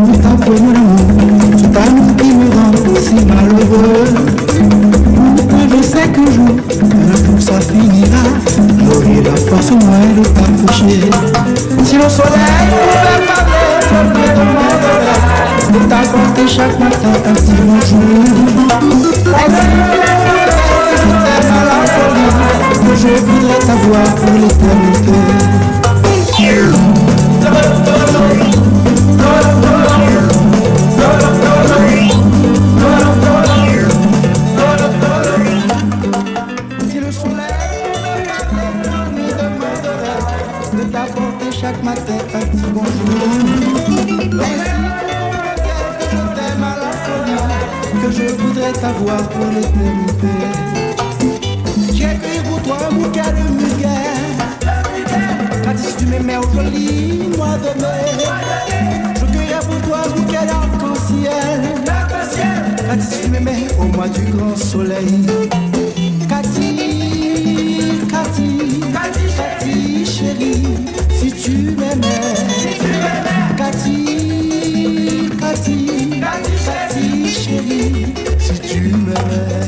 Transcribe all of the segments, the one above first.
pour ta peau, mon amour. Tout amour qui me rend si malheureux. Pourtant je sais qu'un jour, tout ça finira. J'aurai la force au moins de t'approcher. Si le soleil pouvait parler, je me demanderais de t'apporter chaque matin un petit bonjour. Est-ce que je t'aime à la folie, que je voudrais t'avoir pour l'éternité. Si le soleil me demanderait de t'apporter chaque matin un petit bonjour. Que je t'aime à la folie, que je voudrais t'avoir pour l'éternité. J'ai écrit pour toi un bouquet de muguet. Quand si tu m'aimais au joli mois de mai, je cueillerais pour toi un bouquet d'arc-en-ciel. Quand si tu m'aimais au mois du grand soleil. Cathy, Cathy, Cathy chérie, si tu m'aimais. Cathy, Cathy, Cathy chérie, si tu m'aimais.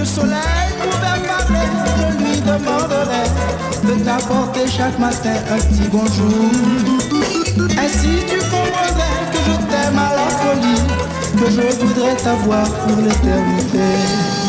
le soleil pouvait parler, je lui demanderais de t'apporter chaque matin un petit bonjour. Ainsi tu comprendrais que je t'aime à la folie, que je voudrais t'avoir pour l'éternité.